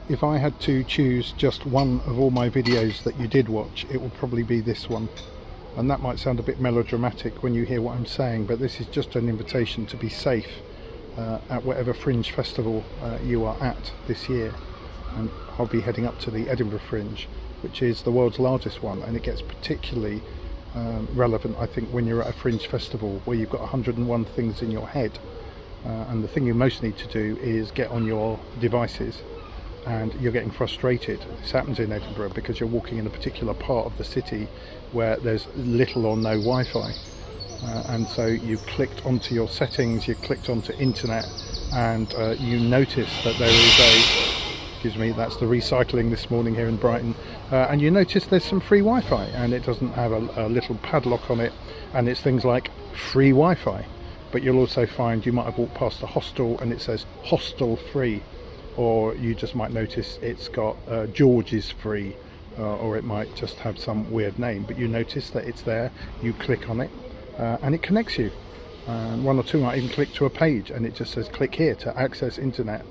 If I had to choose just one of all my videos that you did watch, it would probably be this one. And that might sound a bit melodramatic when you hear what I'm saying, but this is just an invitation to be safe at whatever Fringe festival you are at this year. And I'll be heading up to the Edinburgh Fringe, which is the world's largest one, and it gets particularly relevant, I think, when you're at a Fringe festival where you've got 101 things in your head, and the thing you most need to do is get on your devices, and you're getting frustrated. This happens in Edinburgh because you're walking in a particular part of the city where there's little or no Wi-Fi, and so you clicked onto your settings, you clicked onto internet, and you notice that there is excuse me, that's the recycling this morning here in Brighton, and you notice there's some free Wi-Fi, and it doesn't have a little padlock on it, and it's things like free Wi-Fi. But you'll also find you might have walked past a hostel and it says hostel free, or you just might notice it's got George is free, or it might just have some weird name, but you notice that it's there, you click on it, and it connects you. One or two might even click to a page and it just says click here to access internet,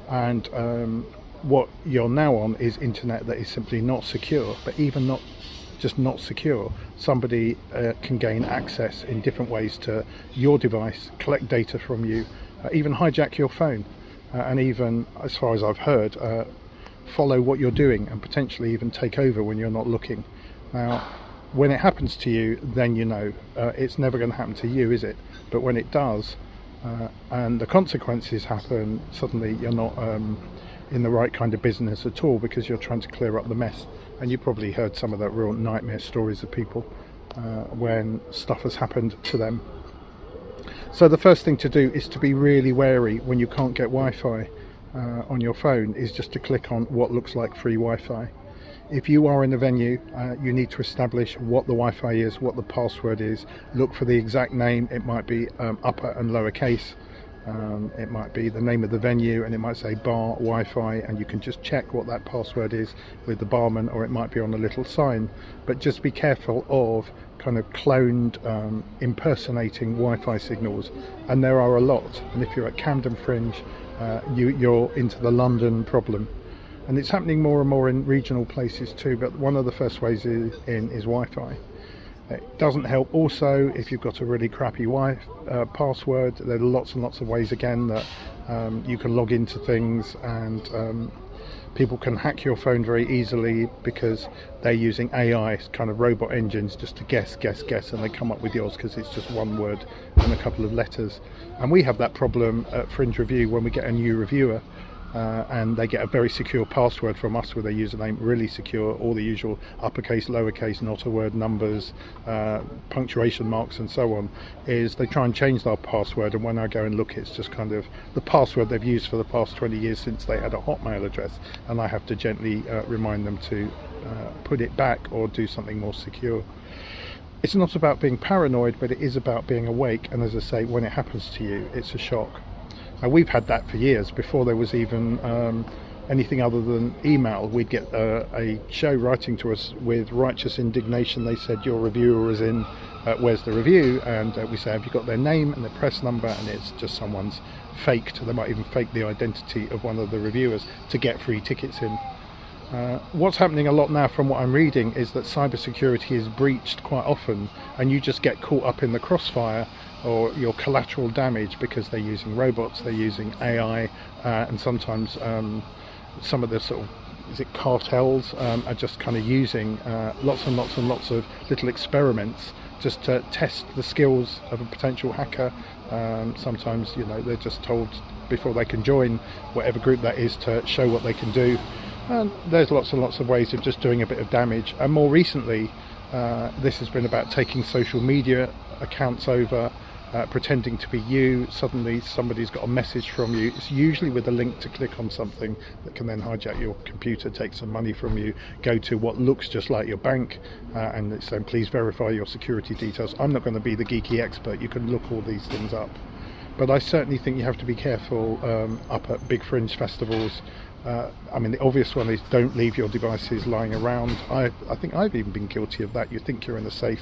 and what you're now on is internet that is simply not secure. But even not just not secure, somebody can gain access in different ways to your device, collect data from you, even hijack your phone, and even, as far as I've heard, follow what you're doing and potentially even take over when you're not looking. Now, when it happens to you, then you know it's never going to happen to you, is it? But when it does, and the consequences happen, suddenly you're not in the right kind of business at all, because you're trying to clear up the mess. And you probably heard some of the real nightmare stories of people when stuff has happened to them. So the first thing to do is to be really wary when you can't get Wi-Fi on your phone, is just to click on what looks like free Wi-Fi. If you are in a venue, you need to establish what the Wi-Fi is, what the password is, look for the exact name. It might be upper and lower case. It might be the name of the venue, and it might say bar Wi-Fi, and you can just check what that password is with the barman, or it might be on a little sign. But just be careful of kind of cloned, impersonating Wi-Fi signals, and there are a lot. And if you're at Camden Fringe, you're into the London problem, and it's happening more and more in regional places too. But one of the first ways is Wi-Fi. It doesn't help also if you've got a really crappy password. There are lots and lots of ways again that you can log into things, and people can hack your phone very easily because they're using AI kind of robot engines just to guess, and they come up with yours because it's just one word and a couple of letters. And we have that problem at Fringe Review when we get a new reviewer. And they get a very secure password from us with their username, really secure, all the usual uppercase, lowercase, not a word numbers, punctuation marks and so on. Is they try and change their password, and when I go and look, it's just kind of the password they've used for the past 20 years since they had a Hotmail address, and I have to gently remind them to put it back or do something more secure. It's not about being paranoid, but it is about being awake, and as I say, when it happens to you, it's a shock. Now, we've had that for years. Before there was even anything other than email, we'd get a show writing to us with righteous indignation. They said, your reviewer is in, where's the review? And we say, have you got their name and their press number? And it's just someone's faked. They might even fake the identity of one of the reviewers to get free tickets in. What's happening a lot now from what I'm reading is that cybersecurity is breached quite often, and you just get caught up in the crossfire or your collateral damage because they're using robots, they're using AI, and sometimes some of the sort of, is it cartels, are just kind of using lots and lots and lots of little experiments just to test the skills of a potential hacker. Sometimes, you know, they're just told before they can join whatever group that is to show what they can do. And there's lots and lots of ways of just doing a bit of damage. And more recently, this has been about taking social media accounts over, pretending to be you. Suddenly somebody's got a message from you. It's usually with a link to click on something that can then hijack your computer, take some money from you, go to what looks just like your bank, and it's saying please verify your security details. I'm not going to be the geeky expert. You can look all these things up. But I certainly think you have to be careful up at big Fringe festivals I mean, the obvious one is don't leave your devices lying around. I think I've even been guilty of that. You think you're in a safe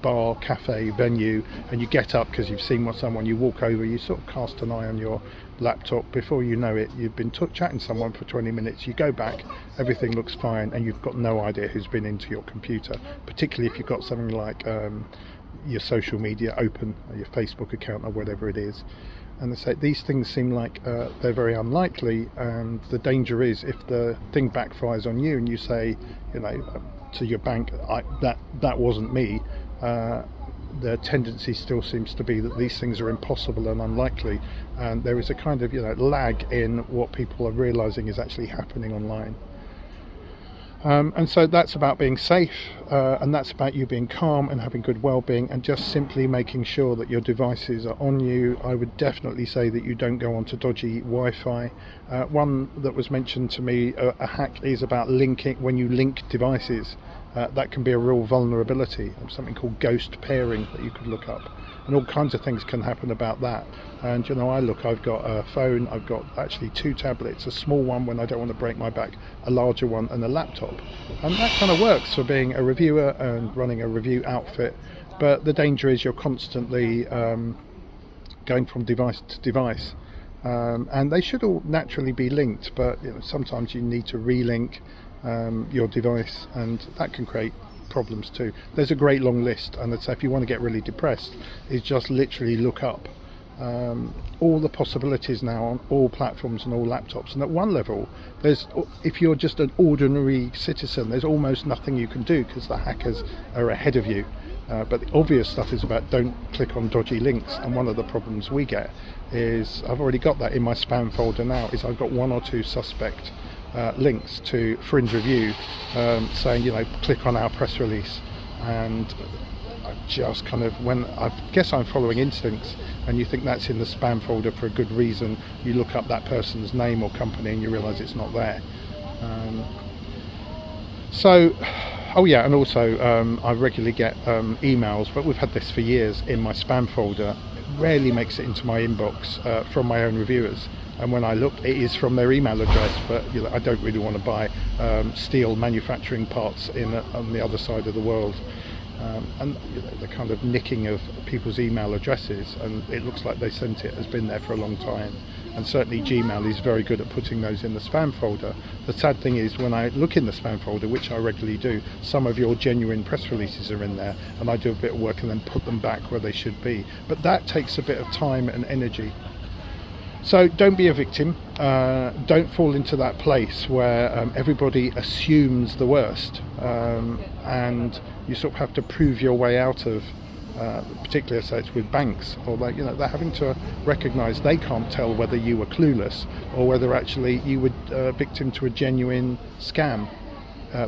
bar, cafe, venue, and you get up because you've seen someone, you walk over, you sort of cast an eye on your laptop. Before you know it, you've been chatting to someone for 20 minutes, you go back, everything looks fine, and you've got no idea who's been into your computer, particularly if you've got something like your social media open, or your Facebook account or whatever it is. And they say these things seem like they're very unlikely, and the danger is if the thing backfires on you and you say, to your bank, that wasn't me, the tendency still seems to be that these things are impossible and unlikely, and there is a kind of lag in what people are realizing is actually happening online. And so that's about being safe, and that's about you being calm and having good well-being, and just simply making sure that your devices are on you. I would definitely say that you don't go onto dodgy Wi-Fi. One that was mentioned to me, a hack, is about linking. When you link devices, that can be a real vulnerability. Something called ghost pairing that you could look up, and all kinds of things can happen about that. And I've got a phone, I've got actually 2 tablets, a small one when I don't want to break my back, a larger one, and a laptop, and that kind of works for being a reviewer and running a review outfit. But the danger is you're constantly going from device to device, and they should all naturally be linked, but sometimes you need to relink your device, and that can create problems too. There's a great long list, and I'd say if you want to get really depressed, is just literally look up all the possibilities now on all platforms and all laptops. And at one level, if you're just an ordinary citizen, there's almost nothing you can do because the hackers are ahead of you. But the obvious stuff is about don't click on dodgy links, and one of the problems we get is, I've already got that in my spam folder now, is I've got 1 or 2 suspect links to Fringe review saying click on our press release, and I just kind of, when I guess I'm following instincts, and you think that's in the spam folder for a good reason, you look up that person's name or company and you realise it's not there. And also I regularly get emails, but we've had this for years, in my spam folder. It rarely makes it into my inbox from my own reviewers. And when I look, it is from their email address, but I don't really want to buy steel manufacturing parts on the other side of the world. And the kind of nicking of people's email addresses, and it looks like they sent it, has been there for a long time. And certainly Gmail is very good at putting those in the spam folder. The sad thing is, when I look in the spam folder, which I regularly do, some of your genuine press releases are in there, and I do a bit of work and then put them back where they should be. But that takes a bit of time and energy. So don't be a victim. Don't fall into that place where everybody assumes the worst, and you sort of have to prove your way out of, particularly say it's with banks, or they're having to recognise they can't tell whether you were clueless or whether actually you were victim to a genuine scam.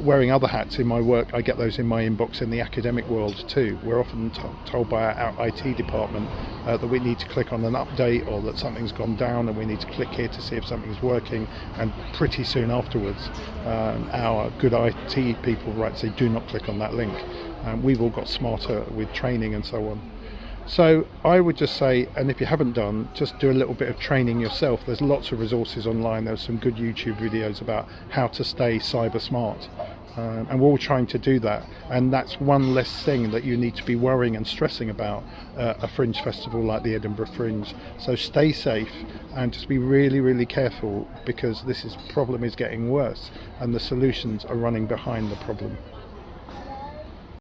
Wearing other hats in my work, I get those in my inbox in the academic world too. We're often told by our IT department that we need to click on an update, or that something's gone down and we need to click here to see if something's working, and pretty soon afterwards our good IT people say do not click on that link. We've all got smarter with training and so on. So I would just say, and if you haven't done, just do a little bit of training yourself. There's lots of resources online. There's some good YouTube videos about how to stay cyber smart, and we're all trying to do that, and that's one less thing that you need to be worrying and stressing about a fringe festival like the Edinburgh Fringe. So stay safe and just be really, really careful, because this problem is getting worse and the solutions are running behind the problem.